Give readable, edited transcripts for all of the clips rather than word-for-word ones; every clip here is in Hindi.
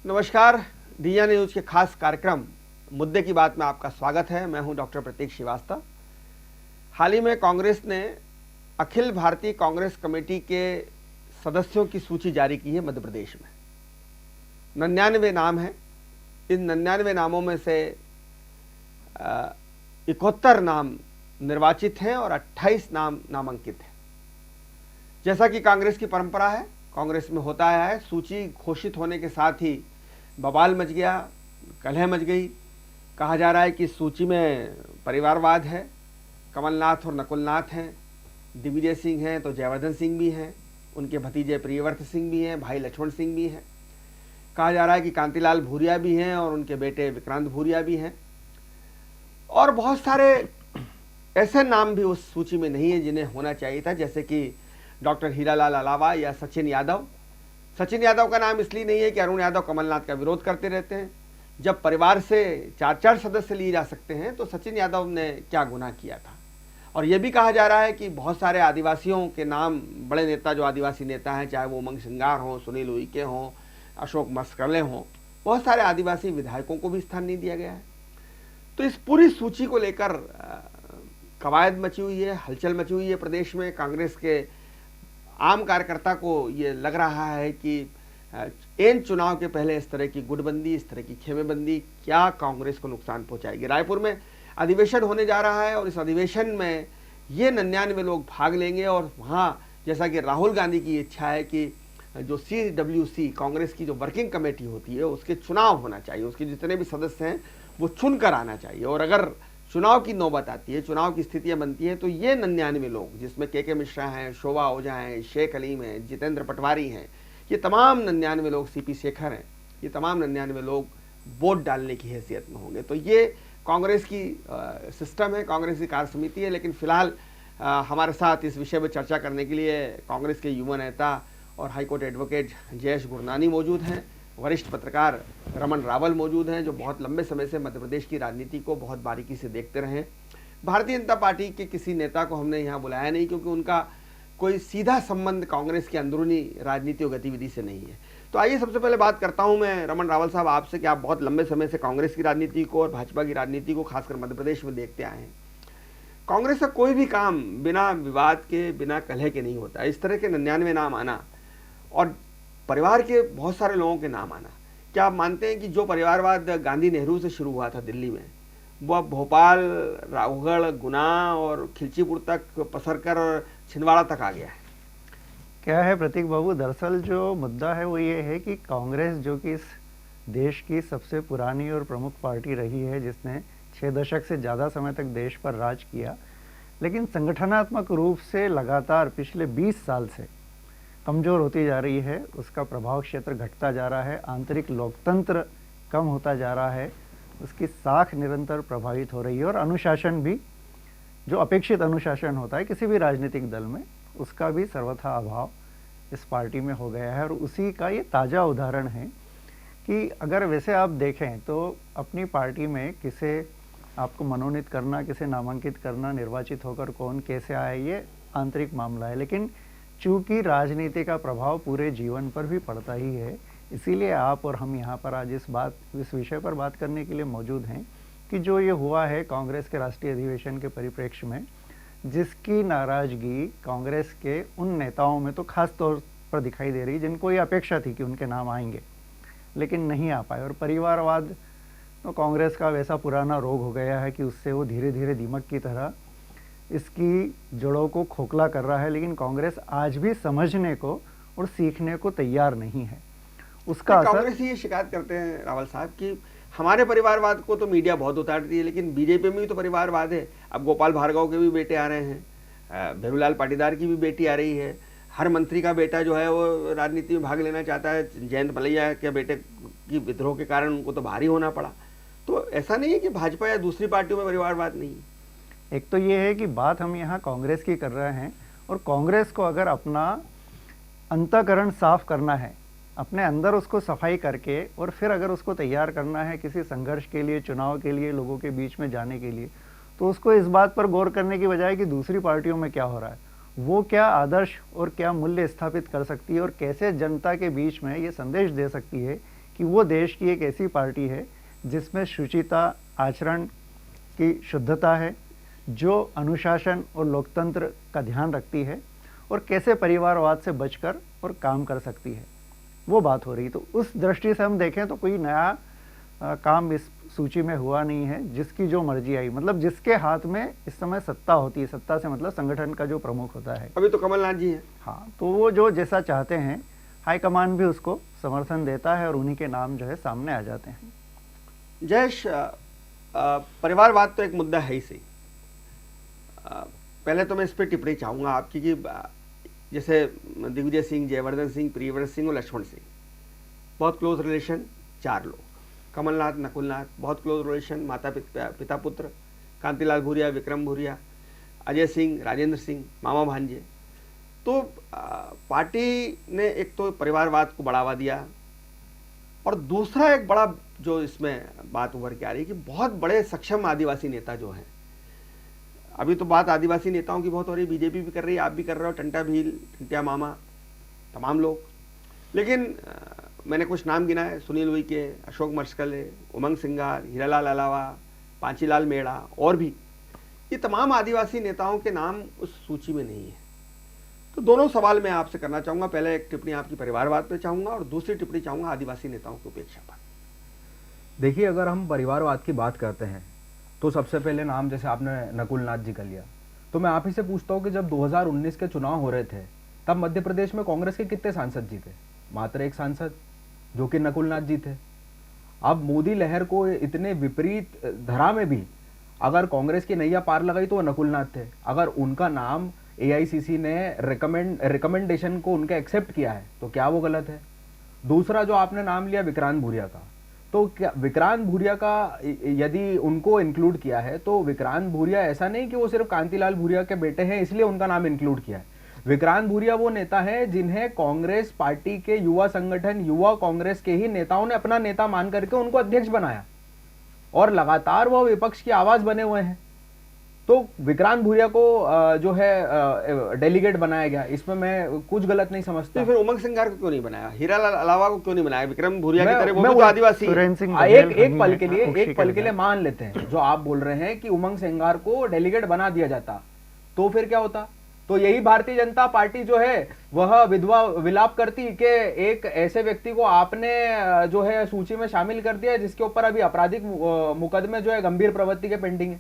नमस्कार। दिया न्यूज के खास कार्यक्रम मुद्दे की बात में आपका स्वागत है। मैं हूं डॉक्टर प्रतीक श्रीवास्तव। हाल ही में कांग्रेस ने अखिल भारतीय कांग्रेस कमेटी के सदस्यों की सूची जारी की है मध्य प्रदेश में। 99 नाम हैं। इन 99 नामों में से 71 नाम निर्वाचित हैं और 28 नाम नामांकित हैं। जैसा कि कांग्रेस की परंपरा है, कांग्रेस में होता आया है, सूची घोषित होने के साथ ही बवाल मच गया, कलह मच गई। कहा जा रहा है कि इस सूची में परिवारवाद है, कमलनाथ और नकुलनाथ हैं, दिग्विजय सिंह हैं तो जयवर्धन सिंह भी हैं, उनके भतीजे प्रियव्रत सिंह भी हैं, भाई लक्ष्मण सिंह भी हैं। कहा जा रहा है कि कांतिलाल भूरिया भी हैं और उनके बेटे विक्रांत भूरिया भी हैं। और बहुत सारे ऐसे नाम भी उस सूची में नहीं है जिन्हें होना चाहिए था, जैसे कि डॉक्टर हीरालाल अलावा या सचिन यादव। सचिन यादव का नाम इसलिए नहीं है कि अरुण यादव कमलनाथ का विरोध करते रहते हैं। जब परिवार से 4-4 सदस्य लिए जा सकते हैं तो सचिन यादव ने क्या गुनाह किया था। और यह भी कहा जा रहा है कि बहुत सारे आदिवासियों के नाम, बड़े नेता जो आदिवासी नेता हैं, चाहे वो उमंग सिंगार हों, सुनील उइके हों, अशोक मस्करले हों, बहुत सारे आदिवासी विधायकों को भी स्थान नहीं दिया गया है। तो इस पूरी सूची को लेकर कवायद मची हुई है, हलचल मची हुई है प्रदेश में। कांग्रेस के आम कार्यकर्ता को ये लग रहा है कि एन चुनाव के पहले इस तरह की गुटबंदी, इस तरह की खेमेबंदी क्या कांग्रेस को नुकसान पहुंचाएगी। रायपुर में अधिवेशन होने जा रहा है और इस अधिवेशन में ये 99 लोग भाग लेंगे और वहाँ, जैसा कि राहुल गांधी की इच्छा है कि जो CWC कांग्रेस की जो वर्किंग कमेटी होती है उसके चुनाव होना चाहिए, उसके जितने भी सदस्य हैं वो चुन कर आना चाहिए। और अगर चुनाव की नौबत आती है, चुनाव की स्थितियां बनती हैं, तो ये 99 लोग, जिसमें के मिश्रा हैं, शोभा ओझा हैं, शेख अलीम हैं, जितेंद्र पटवारी हैं, ये तमाम 99 लोग, CP शेखर हैं, ये तमाम 99 लोग वोट डालने की हैसियत में होंगे। तो ये कांग्रेस की सिस्टम है, कांग्रेस की कार्य समिति है। लेकिन फिलहाल हमारे साथ इस विषय पर चर्चा करने के लिए कांग्रेस के युवा नेता और हाईकोर्ट एडवोकेट जयेश गुरनानी मौजूद हैं, वरिष्ठ पत्रकार रमन रावल मौजूद हैं, जो बहुत लंबे समय से मध्य प्रदेश की राजनीति को बहुत बारीकी से देखते रहे। भारतीय जनता पार्टी के किसी नेता को हमने यहाँ बुलाया नहीं, क्योंकि उनका कोई सीधा संबंध कांग्रेस की अंदरूनी राजनीति और गतिविधि से नहीं है। तो आइए सबसे पहले बात करता हूँ मैं रमन रावल साहब आपसे कि आप बहुत लंबे समय से कांग्रेस की राजनीति को और भाजपा की राजनीति को खासकर मध्य प्रदेश में देखते आए हैं। कांग्रेस का कोई भी काम बिना विवाद के, बिना कलह के नहीं होता। इस तरह के 99 नाम आना और परिवार के बहुत सारे लोगों के नाम आना, क्या आप मानते हैं कि जो परिवारवाद गांधी नेहरू से शुरू हुआ था दिल्ली में, वो अब भोपाल, रावगढ़, गुना और खिलचीपुर तक पसर कर और छिंदवाड़ा तक आ गया है? क्या है प्रतीक बाबू, दरअसल जो मुद्दा है वो ये है कि कांग्रेस, जो कि इस देश की सबसे पुरानी और प्रमुख पार्टी रही है, जिसने 6 दशक से ज़्यादा समय तक देश पर राज किया, लेकिन संगठनात्मक रूप से लगातार पिछले 20 साल से कमज़ोर होती जा रही है। उसका प्रभाव क्षेत्र घटता जा रहा है, आंतरिक लोकतंत्र कम होता जा रहा है, उसकी साख निरंतर प्रभावित हो रही है और अनुशासन भी, जो अपेक्षित अनुशासन होता है किसी भी राजनीतिक दल में, उसका भी सर्वथा अभाव इस पार्टी में हो गया है। और उसी का ये ताज़ा उदाहरण है कि अगर वैसे आप देखें तो अपनी पार्टी में किसे आपको मनोनीत करना, किसे नामांकित करना, निर्वाचित होकर कौन कैसे आए, ये आंतरिक मामला है। लेकिन चूँकि राजनीति का प्रभाव पूरे जीवन पर भी पड़ता ही है, इसीलिए आप और हम यहाँ पर आज इस विषय पर बात करने के लिए मौजूद हैं कि जो ये हुआ है कांग्रेस के राष्ट्रीय अधिवेशन के परिप्रेक्ष्य में, जिसकी नाराज़गी कांग्रेस के उन नेताओं में तो खास तौर पर दिखाई दे रही जिनको ये अपेक्षा थी कि उनके नाम आएंगे, लेकिन नहीं आ पाए। और परिवारवाद तो कांग्रेस का वैसा पुराना रोग हो गया है कि उससे वो धीरे धीरे दीमक की तरह इसकी जड़ों को खोखला कर रहा है। लेकिन कांग्रेस आज भी समझने को और सीखने को तैयार नहीं है। उसका असर कांग्रेस ये शिकायत करते हैं रावल साहब कि हमारे परिवारवाद को तो मीडिया बहुत उतारती है, लेकिन बीजेपी में भी तो परिवारवाद है। अब गोपाल भार्गव के भी बेटे आ रहे हैं, भेरूलाल पाटीदार की भी बेटी आ रही है, हर मंत्री का बेटा जो है वो राजनीति में भाग लेना चाहता है। जयंत मलैया के बेटे की विद्रोह के कारण उनको तो भारी होना पड़ा। तो ऐसा नहीं है कि भाजपा या दूसरी पार्टियों में परिवारवाद नहीं है। एक तो ये है कि बात हम यहाँ कांग्रेस की कर रहे हैं, और कांग्रेस को अगर अपना अंतःकरण साफ करना है, अपने अंदर उसको सफाई करके और फिर अगर उसको तैयार करना है किसी संघर्ष के लिए, चुनाव के लिए, लोगों के बीच में जाने के लिए, तो उसको इस बात पर गौर करने की बजाय कि दूसरी पार्टियों में क्या हो रहा है, वो क्या आदर्श और क्या मूल्य स्थापित कर सकती है और कैसे जनता के बीच में ये संदेश दे सकती है कि वो देश की एक ऐसी पार्टी है जिसमें शुचिता, आचरण की शुद्धता है, जो अनुशासन और लोकतंत्र का ध्यान रखती है और कैसे परिवारवाद से बचकर और काम कर सकती है, वो बात हो रही। तो उस दृष्टि से हम देखें तो कोई नया काम इस सूची में हुआ नहीं है। जिसकी जो मर्जी आई, मतलब जिसके हाथ में इस समय सत्ता होती है, सत्ता से मतलब संगठन का जो प्रमुख होता है, अभी तो कमलनाथ जी है। हाँ, तो वो जो जैसा चाहते हैं हाईकमान भी उसको समर्थन देता है और उन्हीं के नाम जो है सामने आ जाते हैं। जयेश, परिवारवाद तो एक मुद्दा है ही सही। पहले तो मैं इस पर टिप्पणी चाहूँगा आपकी कि जैसे दिग्विजय सिंह, जयवर्धन सिंह, प्रियव्रत सिंह और लक्ष्मण सिंह, बहुत क्लोज रिलेशन, 4 लोग। कमलनाथ, नकुलनाथ, बहुत क्लोज रिलेशन, माता पिता पुत्र, कांतिलाल भूरिया, विक्रम भूरिया, अजय सिंह, राजेंद्र सिंह, मामा भांजे। तो पार्टी ने एक तो परिवारवाद को बढ़ावा दिया, और दूसरा एक बड़ा जो इसमें बात उभर के आ रही है कि बहुत बड़े सक्षम आदिवासी नेता जो हैं, अभी तो बात आदिवासी नेताओं की बहुत हो रही, बीजेपी भी कर रही है, आप भी कर रहे हो, टंटा भील, टंटिया मामा, तमाम लोग। लेकिन मैंने कुछ नाम गिनाए, सुनील उइके, अशोक मरस्कले, उमंग सिंगार, हीरालाल अलावा, पांचीलाल मेड़ा और भी, ये तमाम आदिवासी नेताओं के नाम उस सूची में नहीं है। तो दोनों सवाल मैं आपसे करना चाहूँगा। पहले एक टिप्पणी आपकी परिवारवाद पर चाहूँगा और दूसरी टिप्पणी चाहूँगा आदिवासी नेताओं की उपेक्षा पर। देखिए, अगर हम परिवारवाद की बात करते हैं तो सबसे पहले नाम जैसे आपने नकुलनाथ जी का लिया, तो मैं आप ही से पूछता हूँ कि जब 2019 के चुनाव हो रहे थे तब मध्य प्रदेश में कांग्रेस के कितने सांसद जीते? मात्र 1 सांसद, जो कि नकुलनाथ जी थे। अब मोदी लहर को इतने विपरीत धरा में भी अगर कांग्रेस की नैया पार लगाई तो वो नकुलनाथ थे। अगर उनका नाम AICC ने रिकमेंडेशन को उनका एक्सेप्ट किया है तो क्या वो गलत है? दूसरा जो आपने नाम लिया विक्रांत भूरिया का, तो क्या विक्रांत भूरिया का यदि उनको इंक्लूड किया है तो विक्रांत भूरिया ऐसा नहीं कि वो सिर्फ कांतिलाल भूरिया के बेटे हैं इसलिए उनका नाम इंक्लूड किया है। विक्रांत भूरिया वो नेता है जिन्हें कांग्रेस पार्टी के युवा संगठन, युवा कांग्रेस के ही नेताओं ने अपना नेता मान करके उनको अध्यक्ष बनाया और लगातार वो विपक्ष की आवाज बने हुए हैं। तो विक्रांत भूरिया को जो है डेलीगेट बनाया गया, इसमें मैं कुछ गलत नहीं समझता। तो फिर उमंग सिंगार को क्यों नहीं बनाया? हीरालाल अलावा को क्यों नहीं बनाया? विक्रम भूरिया की तरह वो भी तो आदिवासी। एक पल के लिए मान लेते हैं जो आप बोल रहे हैं कि उमंग सिंगार को डेलीगेट बना दिया जाता, तो फिर क्या होता? तो यही भारतीय जनता पार्टी जो है वह विधवा विलाप करती कि एक ऐसे व्यक्ति को आपने जो है सूची में शामिल कर दिया जिसके ऊपर अभी आपराधिक मुकदमे जो है गंभीर प्रवृत्ति के पेंडिंग है।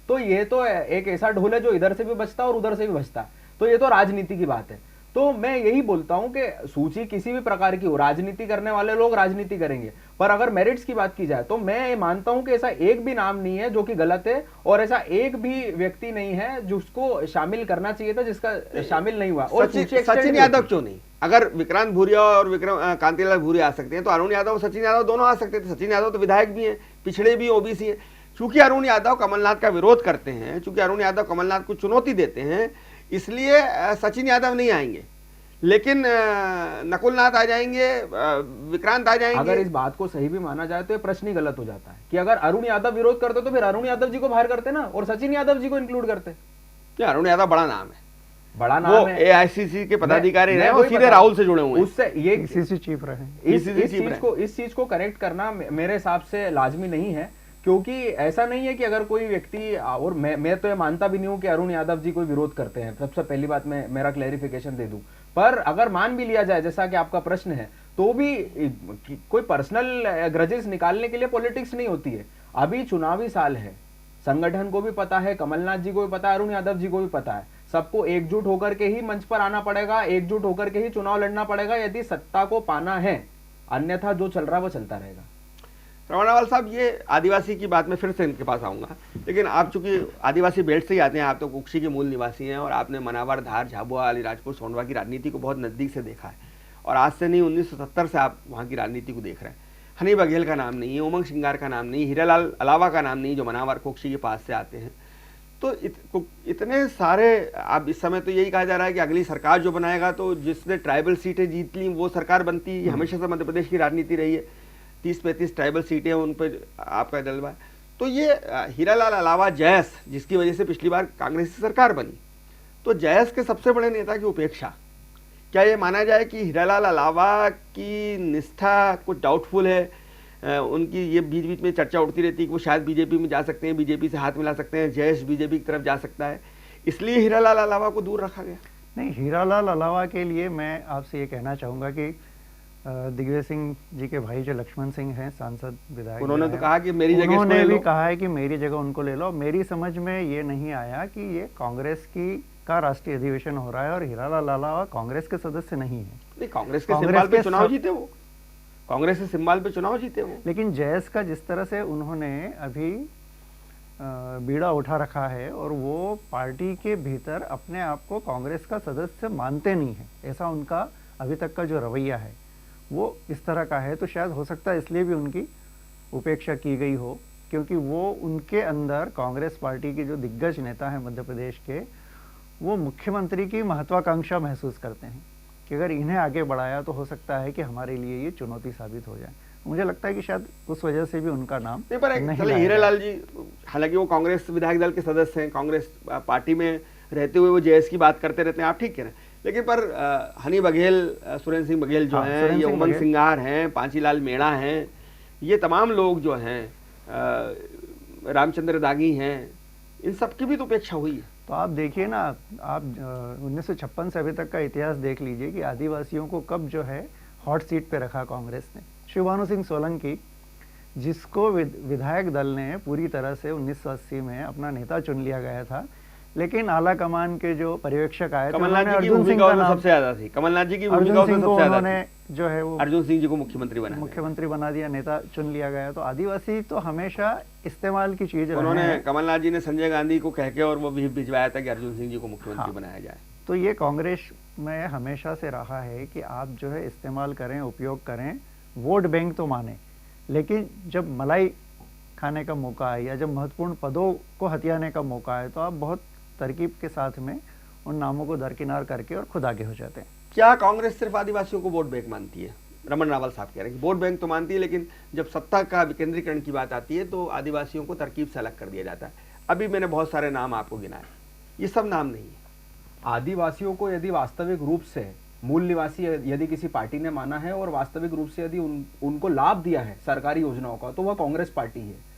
तो ये तो एक ऐसा ढोल है जो इधर से भी बचता है और उधर से भी बचता है। तो ये तो राजनीति की बात है। तो मैं यही बोलता हूं कि सूची किसी भी प्रकार की हो, राजनीति करने वाले लोग राजनीति करेंगे, पर अगर मेरिट्स की बात की जाए तो मैं ये मानता हूं कि ऐसा एक भी नाम नहीं है जो कि गलत है और ऐसा एक भी व्यक्ति नहीं है जिसको शामिल करना चाहिए था जिसका शामिल नहीं हुआ। और सचिन यादव क्यों नहीं? अगर विक्रांत भूरिया और विक्रम कांतिलाल भूरिया आ सकते हैं तो अरुण यादव और सचिन यादव दोनों आ सकते थे। सचिन यादव तो विधायक भी हैं, पिछड़े भी, OBC हैं। चूंकि अरुण यादव कमलनाथ का विरोध करते हैं, चूंकि अरुण यादव कमलनाथ को चुनौती देते हैं, इसलिए सचिन यादव नहीं आएंगे, लेकिन नकुलनाथ आ जाएंगे, विक्रांत आ जाएंगे। अगर इस बात को सही भी माना जाए तो ये प्रश्न ही गलत हो जाता है कि अगर अरुण यादव विरोध करते तो फिर अरुण यादव जी को बाहर करते ना और सचिन यादव जी को इंक्लूड करते। अरुण यादव बड़ा नाम है, बड़ा नाम है, AICC के पदाधिकारी रहे, वो सीधे राहुल से जुड़े हुए हैं, उससे ये PCC चीफ रहे। इस चीज को करेक्ट करना मेरे हिसाब से लाजमी नहीं है, क्योंकि ऐसा नहीं है कि अगर कोई व्यक्ति, और मैं तो ये मानता भी नहीं हूं कि अरुण यादव जी कोई विरोध करते हैं। सबसे पहली बात मैं मेरा क्लैरिफिकेशन दे दूं, पर अगर मान भी लिया जाए जैसा कि आपका प्रश्न है, तो भी कोई पर्सनल ग्रजेस निकालने के लिए पॉलिटिक्स नहीं होती है। अभी चुनावी साल है, संगठन को भी पता है, कमलनाथ जी को भी पता है, अरुण यादव जी को भी पता है, सबको एकजुट होकर के ही मंच पर आना पड़ेगा, एकजुट होकर के ही चुनाव लड़ना पड़ेगा यदि सत्ता को पाना है, अन्यथा जो चल रहा है वो चलता रहेगा। रमणावाल साहब, ये आदिवासी की बात में फिर से इनके पास आऊँगा, लेकिन आप चूंकि आदिवासी बेल्ट से ही आते हैं, आप तो कुक्षी के मूल निवासी हैं और आपने मनावर, धार, झाबुआ, अलीराजपुर, सोंडवा की राजनीति को बहुत नज़दीक से देखा है और आज से नहीं 1970 से आप वहाँ की राजनीति को देख रहे हैं। हनी बघेल का नाम नहीं है, उमंग सिंगार का नाम नहीं, हीरालाल अलावा का नाम नहीं, जो मनावर कुक्षी के पास से आते हैं। तो इतने सारे, अब इस समय तो यही कहा जा रहा है कि अगली सरकार जो बनाएगा तो जिसने ट्राइबल सीटें जीत ली वो सरकार बनती है। हमेशा से मध्य प्रदेश की राजनीति रही है, 30-35 ट्राइबल सीटें हैं, उन पर आपका जलवा है। तो ये हीरालाल अलावा जयस, जिसकी वजह से पिछली बार कांग्रेस की सरकार बनी, तो जयस के सबसे बड़े नेता की उपेक्षा, क्या ये माना जाए कि हीरालाल अलावा की निष्ठा कुछ डाउटफुल है? उनकी ये बीच बीच में चर्चा उठती रहती है कि वो शायद बीजेपी में जा सकते हैं, बीजेपी से हाथ मिला सकते हैं, जयेश बीजेपी की तरफ जा सकता है, इसलिए हीरालाल अलावा को दूर रखा गया? नहीं, हीरालाल अलावा के लिए मैं आपसे ये कहना चाहूँगा कि दिग्विजय सिंह जी के भाई जो लक्ष्मण सिंह हैं, सांसद विधायक, उन्होंने तो कहा कि मेरी जगह उन्होंने भी कहा है कि मेरी जगह उनको ले लो। मेरी समझ में ये नहीं आया कि ये कांग्रेस का राष्ट्रीय अधिवेशन हो रहा है और हीरालाल अलावा कांग्रेस के सदस्य नहीं है। नहीं, कांग्रेस के सिंबल पे चुनाव जीते वो, कांग्रेस के सिंबल पे चुनाव जीते वो। लेकिन जयेश का जिस तरह से उन्होंने अभी बीड़ा उठा रखा है और वो पार्टी के भीतर अपने आप को कांग्रेस का सदस्य मानते नहीं है, ऐसा उनका अभी तक का जो रवैया है वो इस तरह का है, तो शायद हो सकता है इसलिए भी उनकी उपेक्षा की गई हो, क्योंकि वो उनके अंदर कांग्रेस पार्टी के जो दिग्गज नेता हैं मध्य प्रदेश के, वो मुख्यमंत्री की महत्वाकांक्षा महसूस करते हैं कि अगर इन्हें आगे बढ़ाया तो हो सकता है कि हमारे लिए ये चुनौती साबित हो जाए। मुझे लगता है कि शायद उस वजह से भी उनका नाम नहीं, पर चले हीरालाल जी, हालांकि वो कांग्रेस विधायक दल के सदस्य हैं, कांग्रेस पार्टी में रहते हुए वो जयेश की बात करते रहते हैं, आप ठीक कह रहे हैं, लेकिन पर हनी बघेल, सुरेंद्र सिंह बघेल जो हैं, ये उमंग सिंगार हैं, पांचीलाल मेड़ा हैं, ये तमाम लोग जो हैं, रामचंद्र दागी हैं, इन सबकी भी तो उपेक्षा हुई है। तो आप देखिए ना, आप 1956 से अभी तक का इतिहास देख लीजिए कि आदिवासियों को कब जो है हॉट सीट पे रखा कांग्रेस ने। शिवभानु सिंह सोलंकी, जिसको विधायक दल ने पूरी तरह से 1980 में अपना नेता चुन लिया गया था, लेकिन आला कमान के जो पर्यवेक्षक आए थे, कमलनाथ जी की भूमिका सबसे ज्यादा थी, कमलनाथ जी की भूमिका सबसे ज्यादा थी, जो है वो अर्जुन सिंह जी को मुख्यमंत्री बना दिया, नेता चुन लिया गया। तो आदिवासी तो हमेशा इस्तेमाल की चीज उन्होंने, कमलनाथ जी ने संजय गांधी को कह के और वो भिजवाया था कि अर्जुन सिंह जी को मुख्यमंत्री बनाया जाए। तो ये कांग्रेस में हमेशा से रहा है कि आप जो है इस्तेमाल करें, उपयोग करें, वोट बैंक तो माने, लेकिन जब मलाई खाने का मौका है या जब महत्वपूर्ण पदों को हथियाने का मौका है तो आप बहुत तरकीब के साथ में उन नामों को दरकिनार करके और खुद आगे हो जाते हैं। क्या कांग्रेस सिर्फ आदिवासियों को वोट बैंक मानती है? रमन रावल साहब कह रहे हैं कि वोट बैंक तो मानती है, लेकिन जब सत्ता का विकेंद्रीकरण की बात आती है तो आदिवासियों को तरकीब से अलग कर दिया जाता है। अभी मैंने बहुत सारे नाम आपको गिनाए, ये सब नाम नहीं है। आदिवासियों को यदि वास्तविक रूप से मूल निवासी यदि किसी पार्टी ने माना है और वास्तविक रूप से यदि उनको लाभ दिया है सरकारी योजनाओं का, तो वह कांग्रेस पार्टी है।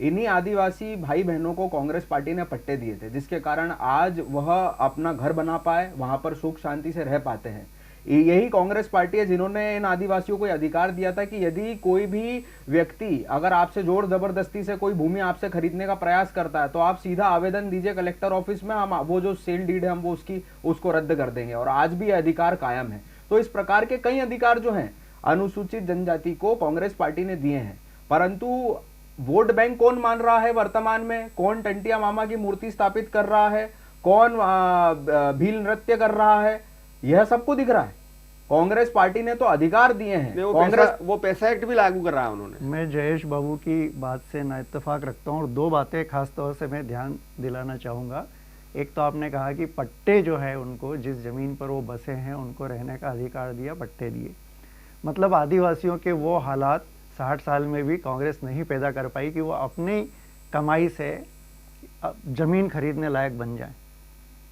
इन्हीं आदिवासी भाई बहनों को कांग्रेस पार्टी ने पट्टे दिए थे, जिसके कारण आज वह अपना घर बना पाए, वहां पर सुख शांति से रह पाते हैं। यही कांग्रेस पार्टी है जिन्होंने इन आदिवासियों को अधिकार दिया था कि यदि कोई भी व्यक्ति अगर आपसे जोर जबरदस्ती से कोई भूमि आपसे खरीदने का प्रयास करता है तो आप सीधा आवेदन दीजिए कलेक्टर ऑफिस में, हम वो जो सेल डीड है हम वो उसको रद्द कर देंगे। और आज भी अधिकार कायम है। तो इस प्रकार के कई अधिकार जो हैं अनुसूचित जनजाति को कांग्रेस पार्टी ने दिए हैं, परंतु वोट बैंक कौन मान रहा है वर्तमान में? कौन टंटिया मामा की मूर्ति स्थापित कर रहा है, कौन भील नृत्य कर रहा है, यह सबको दिख रहा है। कांग्रेस पार्टी ने तो अधिकार दिए हैं। वो पैसा एक्ट भी लागू कर रहा है उन्होंने। मैं जयेश बाबू की बात से ना इत्तेफाक रखता हूँ और दो बातें खास तौर से मैं ध्यान दिलाना चाहूँगा। एक तो आपने कहा कि पट्टे जो है उनको, जिस जमीन पर वो बसे हैं उनको रहने का अधिकार दिया, पट्टे दिए, मतलब आदिवासियों के वो हालात 60 साल में भी कांग्रेस नहीं पैदा कर पाई कि वो अपनी कमाई से जमीन खरीदने लायक बन जाए।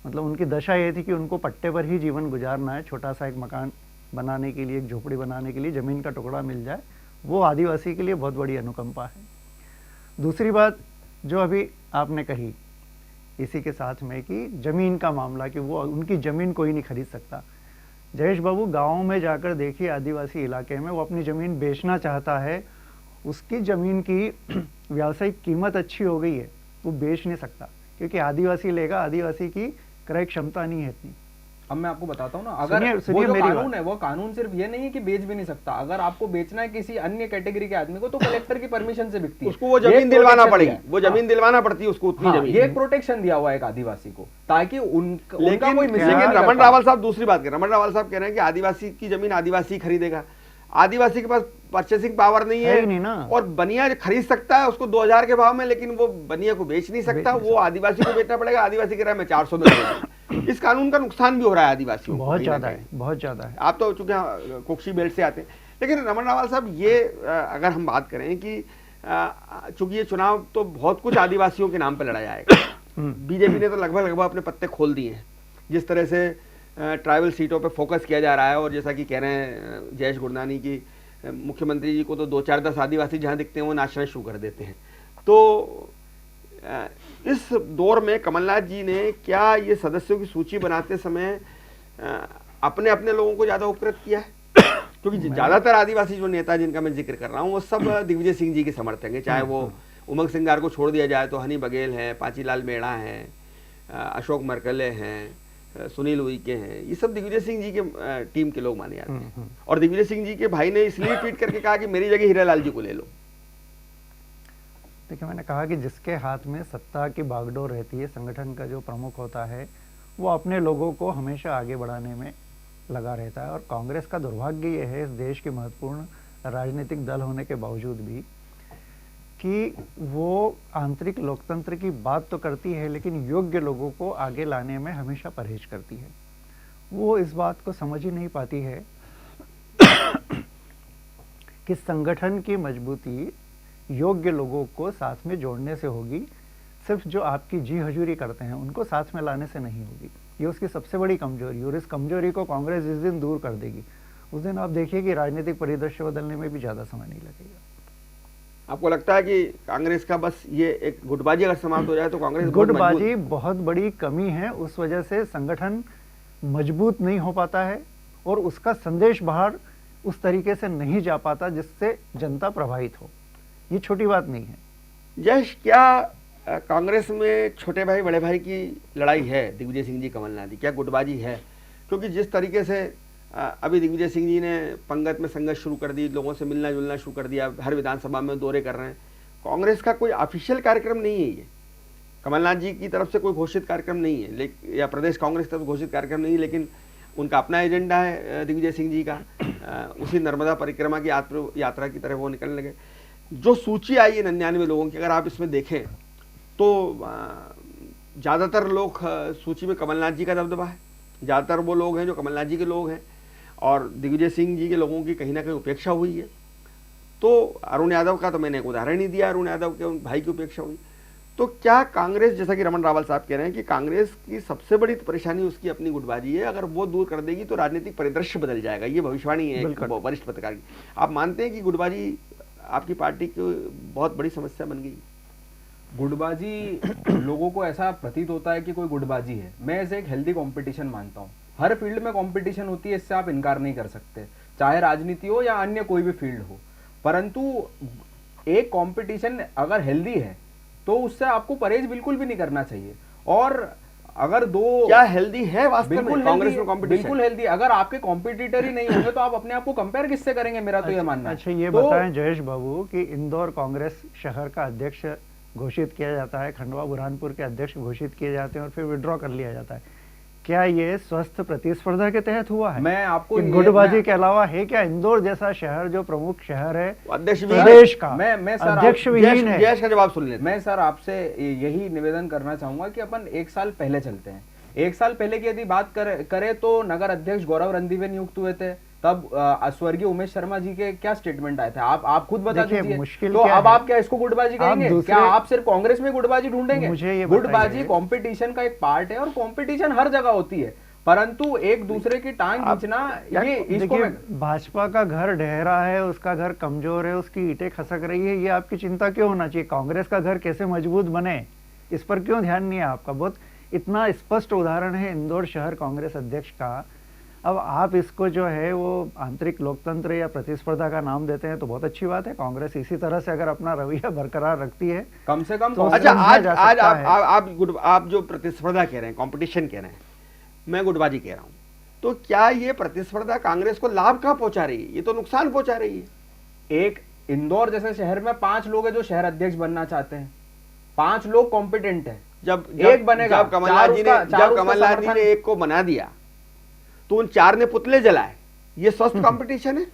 मतलब उनकी दशा ये थी कि उनको पट्टे पर ही जीवन गुजारना है, छोटा सा एक मकान बनाने के लिए, एक झोपड़ी बनाने के लिए जमीन का टुकड़ा मिल जाए, वो आदिवासी के लिए बहुत बड़ी अनुकंपा है। दूसरी बात जो अभी आपने कही इसी के साथ में कि जमीन का मामला, कि वो उनकी जमीन कोई नहीं खरीद सकता। जयेश बाबू, गाँव में जाकर देखिए आदिवासी इलाके में, वो अपनी ज़मीन बेचना चाहता है, उसकी ज़मीन की व्यावसायिक कीमत अच्छी हो गई है, वो बेच नहीं सकता क्योंकि आदिवासी लेगा, आदिवासी की क्रय क्षमता नहीं है इतनी। अब मैं आपको बताता हूँ ना, अगर वो जो कानून है, वो कानून सिर्फ ये नहीं है कि बेच भी नहीं सकता। अगर आपको बेचना है किसी अन्य कैटेगरी के आदमी को तो कलेक्टर की परमिशन से बिकती है, उसको वो जमीन दिलवाना पड़ेगी, वो जमीन दिलवाना पड़ती है उसको, उतनी जमीन। ये एक प्रोटेक्शन दिया हुआ है एक आदिवासी को, ताकि उनका कोई लेकिन रमन रावल साहब दूसरी बात कह रहे हैं। रमन रावल साहब कह रहे हैं कि आदिवासी की जमीन आदिवासी खरीदेगा, आदिवासी के पास परचेसिंग पावर नहीं है नहीं ना, और बनिया खरीद सकता है उसको 2000 के भाव में, लेकिन वो बनिया को बेच नहीं सकता, वो आदिवासी को बेचना पड़ेगा, आदिवासी के राय में 400 में। इस कानून का नुकसान भी हो रहा है आदिवासियों को, बहुत ज्यादा है, बहुत ज्यादा है। आप तो चूंकि कुक्षी बेल्ट से आते हैं, लेकिन रमन रावल साहब ये अगर हम बात करें कि चूंकि ये चुनाव तो बहुत कुछ आदिवासियों के नाम पर लड़ा जाएगा, बीजेपी ने तो लगभग अपने पत्ते खोल दिए हैं। जिस तरह से ट्राइबल सीटों पे फोकस किया जा रहा है। और जैसा कि कह रहे हैं जयेश गुरनानी की मुख्यमंत्री जी को तो 2-4-10 आदिवासी जहाँ दिखते हैं वो नाचना शुरू कर देते हैं। तो इस दौर में कमलनाथ जी ने क्या ये सदस्यों की सूची बनाते समय अपने अपने लोगों को ज़्यादा उपकृत किया है? क्योंकि ज़्यादातर आदिवासी जो नेता जिनका मैं जिक्र कर रहा हूँ वो सब दिग्विजय सिंह जी के समर्थक हैं। चाहे वो उमंग सिंगार को छोड़ दिया जाए तो हनी बघेल हैं, पाचीलाल मेड़ा हैं, अशोक मरकले हैं, सुनील उइके हैं, ये सब दिग्विजय सिंह जी के टीम के लोग माने जाते हैं। और दिग्विजय सिंह जी के भाई ने इसलिए ट्वीट करके कहा कि मेरी जगह हीरालाल जी को ले लो। देखिए, मैंने कहा कि जिसके हाथ में सत्ता की बागडोर रहती है, संगठन का जो प्रमुख होता है, वो अपने लोगों को हमेशा आगे बढ़ाने में लगा रहता है। और कांग्रेस का दुर्भाग्य ये है, इस देश के महत्वपूर्ण राजनीतिक दल होने के बावजूद भी, कि वो आंतरिक लोकतंत्र की बात तो करती है लेकिन योग्य लोगों को आगे लाने में हमेशा परहेज करती है। वो इस बात को समझ ही नहीं पाती है कि संगठन की मजबूती योग्य लोगों को साथ में जोड़ने से होगी, सिर्फ जो आपकी जी हजूरी करते हैं उनको साथ में लाने से नहीं होगी। ये उसकी सबसे बड़ी कमजोरी, और इस कमजोरी को कांग्रेस जिस दिन दूर कर देगी उस दिन आप देखिए कि राजनीतिक परिदृश्य बदलने में भी ज़्यादा समय नहीं लगेगा। आपको लगता है कि कांग्रेस का बस ये एक गुटबाजी अगर समाप्त हो जाए तो कांग्रेस गुटबाजी बहुत बड़ी कमी है, उस वजह से संगठन मजबूत नहीं हो पाता है और उसका संदेश बाहर उस तरीके से नहीं जा पाता जिससे जनता प्रभावित हो। ये छोटी बात नहीं है। यश, क्या कांग्रेस में छोटे भाई बड़े भाई की लड़ाई है? दिग्विजय सिंह जी कमलनाथ जी, क्या गुटबाजी है? क्योंकि जिस तरीके से अभी दिग्विजय सिंह जी ने पंगत में संघर्ष शुरू कर दी, लोगों से मिलना जुलना शुरू कर दिया, हर विधानसभा में दौरे कर रहे हैं। कांग्रेस का कोई ऑफिशियल कार्यक्रम नहीं है, ये कमलनाथ जी की तरफ से कोई घोषित कार्यक्रम नहीं है, लेकिन या प्रदेश कांग्रेस तरफ घोषित कार्यक्रम नहीं है, लेकिन उनका अपना एजेंडा है दिग्विजय सिंह जी का। उसी नर्मदा परिक्रमा की यात्रा की तरह वो निकलने लगे। जो सूची आई है 99 लोगों की, अगर आप इसमें देखें तो ज़्यादातर लोग सूची में कमलनाथ जी का दबदबा है। ज़्यादातर वो लोग हैं जो कमलनाथ जी के लोग हैं और दिग्विजय सिंह जी के लोगों की कहीं ना कहीं उपेक्षा हुई है। तो अरुण यादव का तो मैंने एक उदाहरण ही दिया, अरुण यादव के भाई की उपेक्षा हुई। तो क्या कांग्रेस, जैसा कि रमन रावल साहब कह रहे हैं कि कांग्रेस की सबसे बड़ी परेशानी उसकी अपनी गुटबाजी है, अगर वो दूर कर देगी तो राजनीतिक परिदृश्य बदल जाएगा, ये भविष्यवाणी है वरिष्ठ पत्रकार की। आप मानते हैं कि गुटबाजी आपकी पार्टी की बहुत बड़ी समस्या बन गई? गुटबाजी लोगों को ऐसा प्रतीत होता है कि कोई गुटबाजी है। मैं इसे एक हेल्दी कंपटीशन मानता हूँ। हर फील्ड में कंपटीशन होती है, इससे आप इनकार नहीं कर सकते, चाहे राजनीति हो या अन्य कोई भी फील्ड हो। परंतु एक कंपटीशन अगर हेल्दी है तो उससे आपको परहेज बिल्कुल भी नहीं करना चाहिए। और अगर क्या हेल्दी है वास्तव में कांग्रेस में कंपटीशन? बिल्कुल हेल्दी। अगर आपके कॉम्पिटिटर ही नहीं होंगे तो आप अपने आप को कंपेयर किससे करेंगे? मेरा तो यह मानना है। अच्छा, ये बताएं जयेश बाबू कि इंदौर कांग्रेस शहर का अध्यक्ष घोषित किया जाता है, खंडवा बुरहानपुर के अध्यक्ष घोषित किए जाते हैं और फिर विड्रॉ कर लिया जाता है। क्या ये स्वस्थ प्रतिस्पर्धा के तहत हुआ है? मैं आपको गुटबाजी के अलावा है क्या? इंदौर जैसा शहर जो प्रमुख शहर है अध्यक्ष प्रदेश का, मैं सर अध्यक्ष विहीन है। जयेश का जवाब सुन लेते। मैं सर आपसे यही निवेदन करना चाहूंगा कि अपन 1 साल पहले चलते हैं। 1 साल पहले की यदि बात करें तो नगर अध्यक्ष गौरव रंधीवे नियुक्त हुए थे। तब स्वर्गीय उमेश शर्मा जी के क्या स्टेटमेंट आए थे? आप खुद बता दीजिए। मुश्किल तो अब आप क्या इसको गुटबाजी कहेंगे? क्या आप सिर्फ कांग्रेस में गुटबाजी ढूंढेंगे? गुटबाजी कंपटीशन का एक पार्ट है और कंपटीशन हर जगह होती है, परंतु एक दूसरे की टांग खींचना, ये इसको भाजपा का घर ढह रहा है, उसका घर कमजोर है, उसकी ईंटें खसक रही है, ये आपकी चिंता क्यों होना चाहिए? कांग्रेस का घर कैसे मजबूत बने, इस पर क्यों ध्यान नहीं है आपका? बहुत इतना स्पष्ट उदाहरण है इंदौर शहर कांग्रेस अध्यक्ष का। अब आप इसको जो है वो आंतरिक लोकतंत्र या प्रतिस्पर्धा का नाम देते हैं तो बहुत अच्छी बात है। कांग्रेस इसी तरह से अगर अपना रवैया बरकरार रखती है कम से कम तो अच्छा, आज आप जो प्रतिस्पर्धा कह रहे हैं, कंपटीशन कह रहे हैं, मैं गुटबाजी कह रहा हूं, तो क्या ये प्रतिस्पर्धा कांग्रेस को लाभ कहां पहुंचा रही है? ये तो नुकसान पहुंचा रही है। एक इंदौर जैसे शहर में 5 लोग हैं जो शहर अध्यक्ष बनना चाहते हैं, 5 लोग कॉम्पिटेंट हैं। जब एक बनेगा, जब कमलनाथ जी ने एक को बना दिया तो उन 4 ने पुतले जलाए, ये स्वस्थ कंपटीशन है?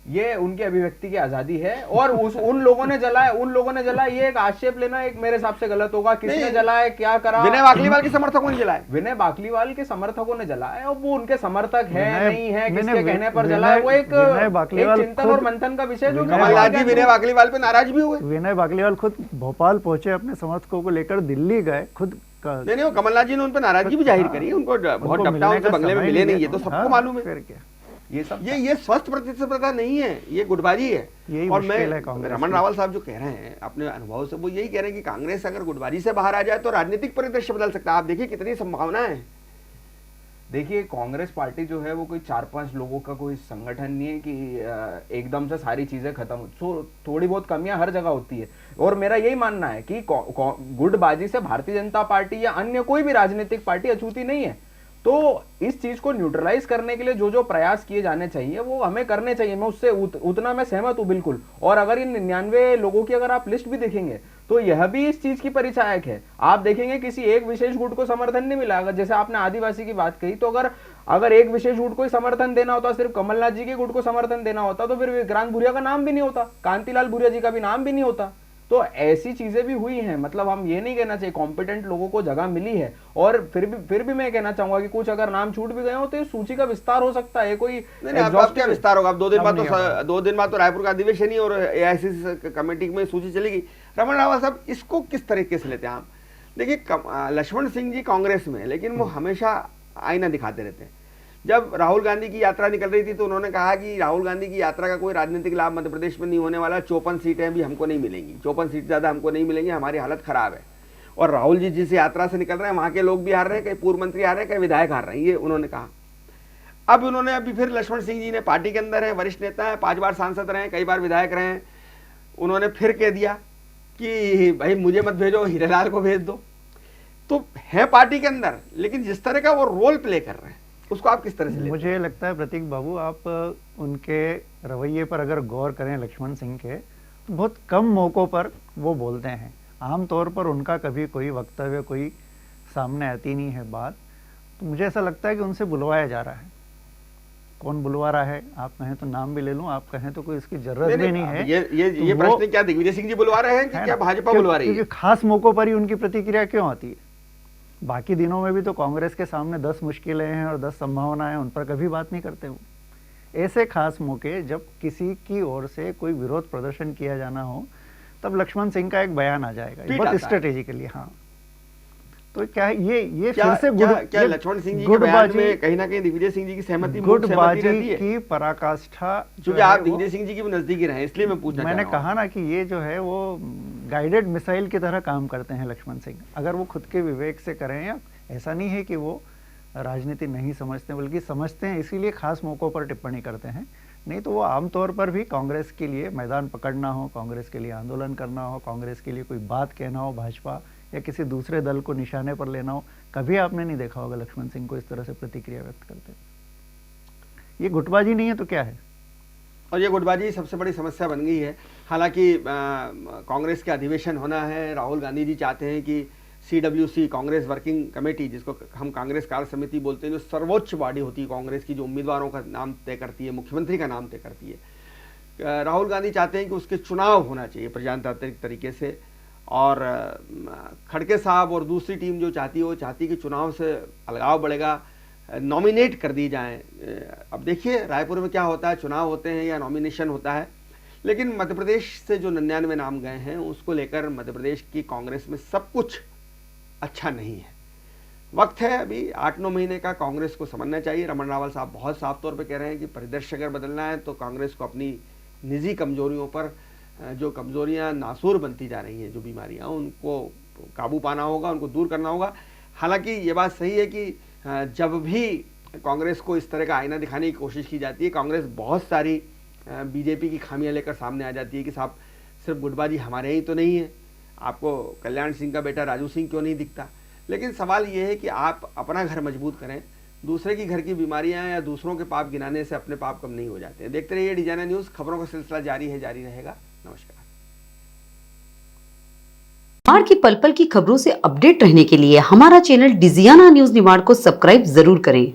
ये उनकी अभिव्यक्ति की आजादी है। और उन लोगों ने जलाया, ये एक आक्षेप लेना एक मेरे हिसाब से गलत होगा। किसने जलाया, क्या करा? विनय बाकलीवाल के समर्थकों ने जलाया। विनय बाकलीवाल के समर्थकों ने जलाया, और वो उनके समर्थक है नहीं है, किसके कहने पर जलाया, वो एक चिंतन और मंथन का विषय जो कमलनाथ जी विनय बाकलीवाल पे नाराज भी हुए। विनय बाकलीवाल खुद भोपाल पहुंचे, अपने समर्थकों को लेकर दिल्ली गए, खुद नहीं, वो कमलनाथ जी ने उन पर नाराजगी भी जाहिर करी, उनको बहुत डपटा, उनसे बंगले में मिले नहीं, ये तो सबको मालूम है। फिर क्या, ये स्वस्थ प्रतिस्पर्धा नहीं है, ये गुटबाजी है। और मैं रमन रावल साहब जो कह रहे हैं अपने अनुभव से, वो यही कह रहे हैं कि कांग्रेस अगर गुटबाजी से बाहर आ जाए तो राजनीतिक परिदृश्य बदल सकता है। आप देखिए कितनी संभावना है। देखिए, कांग्रेस पार्टी जो है वो कोई 4-5 लोगों का कोई संगठन नहीं है कि एकदम से सारी चीजें खत्म। थोड़ी बहुत कमियां हर जगह होती है, और मेरा यही मानना है कि गुटबाजी से भारतीय जनता पार्टी या अन्य कोई भी राजनीतिक पार्टी अछूती नहीं है। तो इस चीज को न्यूट्रलाइज करने के लिए जो जो प्रयास किए जाने चाहिए वो हमें करने चाहिए। मैं उससे उतना मैं सहमत हूं बिल्कुल। और अगर इन 99 लोगों की अगर आप लिस्ट भी देखेंगे तो यह भी इस चीज की परिचायक है। आप देखेंगे किसी एक विशेष गुट को समर्थन नहीं मिला। अगर जैसे आपने आदिवासी की बात कही, तो अगर एक विशेष गुट को समर्थन देना होता, सिर्फ कमलनाथ जी के गुट को समर्थन देना होता, तो फिर विक्रांत भूरिया का नाम भी नहीं होता, कांतिलाल भूरिया जी का भी नाम भी नहीं होता। तो ऐसी चीजें भी हुई हैं। मतलब हम ये नहीं कहना चाहिए, कॉम्पिटेंट लोगों को जगह मिली है। और फिर भी मैं कहना चाहूंगा कि कुछ अगर नाम छूट भी गए हो तो सूची का विस्तार हो सकता है। कोई अब क्या विस्तार होगा? अब 2 दिन बाद तो रायपुर का अधिवेशन ही और एआईसीसी कमेटी में सूची चलेगी। रमन रावत साहब इसको किस तरीके से लेते हैं आप? देखिए, लक्ष्मण सिंह जी कांग्रेस में, लेकिन वो हमेशा आईना दिखाते रहते हैं। जब राहुल गांधी की यात्रा निकल रही थी तो उन्होंने कहा कि राहुल गांधी की यात्रा का कोई राजनीतिक लाभ मध्य प्रदेश में नहीं होने वाला, 54 सीटें भी हमको नहीं मिलेंगी, 54 सीट ज़्यादा हमको नहीं मिलेंगी, हमारी हालत खराब है। और राहुल जी जिस यात्रा से निकल रहे हैं वहाँ के लोग भी हार रहे हैं, कई पूर्व मंत्री हार रहे हैं, कई विधायक हार रहे हैं, ये उन्होंने कहा। अब उन्होंने अभी फिर लक्ष्मण सिंह जी ने, पार्टी के अंदर है, वरिष्ठ नेता है, 5 बार सांसद रहे हैं, कई बार विधायक रहे हैं, उन्होंने फिर कह दिया कि भाई मुझे मत भेजो, हीरेलाल को भेज दो। तो है पार्टी के अंदर, लेकिन जिस तरह का वो रोल प्ले कर रहे हैं उसको आप किस तरह से लेते हैं? मुझे लगता है प्रतीक बाबू, आप उनके रवैये पर अगर गौर करें लक्ष्मण सिंह के, तो बहुत कम मौक़ों पर वो बोलते हैं। आमतौर पर उनका कभी कोई वक्तव्य कोई सामने आती नहीं है बात। तो मुझे ऐसा लगता है कि उनसे बुलवाया जा रहा है। कौन बुलवा रहा है? आप कहें तो नाम भी ले लूं, आप कहें तो कोई इसकी जरूरत भी नहीं है। ये प्रश्न क्या दिग्विजय सिंह जी बुलवा रहे हैं कि क्या भाजपा बुलवा रही है? क्योंकि खास मौकों पर ही उनकी प्रतिक्रिया क्यों आती है? बाकी दिनों में भी तो कांग्रेस के सामने 10 मुश्किलें हैं और 10 संभावनाएं, उन पर कभी बात नहीं करते वो। ऐसे खास मौके जब किसी की ओर से कोई विरोध प्रदर्शन किया जाना हो, तब लक्ष्मण सिंह का एक बयान आ जाएगा, बहुत स्ट्रेटेजिकली। हाँ, तो क्या ये फिर से क्या लक्ष्मण सिंह जी के बयान में कहीं ना कहीं दिग्विजय सिंह जी की सहमति गुटबाजी की पराकाष्ठा? क्योंकि आप दिग्विजय सिंह जी की भी नजदीकी रहे, इसलिए मैं पूछना मैंने कहा ना कि ये जो है वो गाइडेड मिसाइल की तरह काम करते हैं लक्ष्मण सिंह। अगर वो खुद के विवेक से करें, या ऐसा नहीं है कि वो राजनीति नहीं समझते, बल्कि समझते हैं, इसीलिए खास मौक़ों पर टिप्पणी करते हैं। नहीं तो वो आमतौर पर भी कांग्रेस के लिए मैदान पकड़ना हो, कांग्रेस के लिए आंदोलन करना हो, कांग्रेस के लिए कोई बात कहना हो, भाजपा या किसी दूसरे दल को निशाने पर लेना हो, कभी आपने नहीं देखा होगा लक्ष्मण सिंह को इस तरह से प्रतिक्रिया व्यक्त करते। ये गुटबाजी नहीं है तो क्या है? और ये गुटबाजी सबसे बड़ी समस्या बन गई है। हालांकि कांग्रेस के अधिवेशन होना है, राहुल गांधी जी चाहते हैं कि CWC कांग्रेस वर्किंग कमेटी, जिसको हम कांग्रेस कार्य समिति बोलते हैं, जो सर्वोच्च बॉडी होती है कांग्रेस की, जो उम्मीदवारों का नाम तय करती है, मुख्यमंत्री का नाम तय करती है, राहुल गांधी चाहते हैं कि उसके चुनाव होना चाहिए प्रजातांत्रिक तरीके से। और खड़गे साहब और दूसरी टीम जो चाहती है, वो चाहती है कि चुनाव से अलगाव बढ़ेगा, नॉमिनेट कर दी जाए। अब देखिए रायपुर में क्या होता है, चुनाव होते हैं या नॉमिनेशन होता है। लेकिन मध्य प्रदेश से जो 99 नाम गए हैं, उसको लेकर मध्य प्रदेश की कांग्रेस में सब कुछ अच्छा नहीं है। वक्त है अभी 8-9 महीने का, कांग्रेस को समझना चाहिए। रमन रावल साहब बहुत साफ तौर पे कह रहे हैं कि परिदृश्य अगर बदलना है तो कांग्रेस को अपनी निजी कमजोरियों पर, जो कमजोरियां नासूर बनती जा रही हैं, जो बीमारियां, उनको काबू पाना होगा, उनको दूर करना होगा। हालांकि ये बात सही है कि जब भी कांग्रेस को इस तरह का आईना दिखाने की कोशिश की जाती है, कांग्रेस बहुत सारी बीजेपी की खामियां लेकर सामने आ जाती है कि साहब सिर्फ गुटबाजी हमारे ही तो नहीं है, आपको कल्याण सिंह का बेटा राजू सिंह क्यों नहीं दिखता। लेकिन सवाल ये है कि आप अपना घर मजबूत करें, दूसरे की घर की बीमारियां या दूसरों के पाप गिनाने से अपने पाप कम नहीं हो जाते। देखते रहिए डिजाइनर न्यूज़, खबरों का सिलसिला जारी है, जारी रहेगा। नमस्कार। निमाड़ की पल पल की खबरों से अपडेट रहने के लिए हमारा चैनल डिजियाना न्यूज निमाड़ को सब्सक्राइब जरूर करें।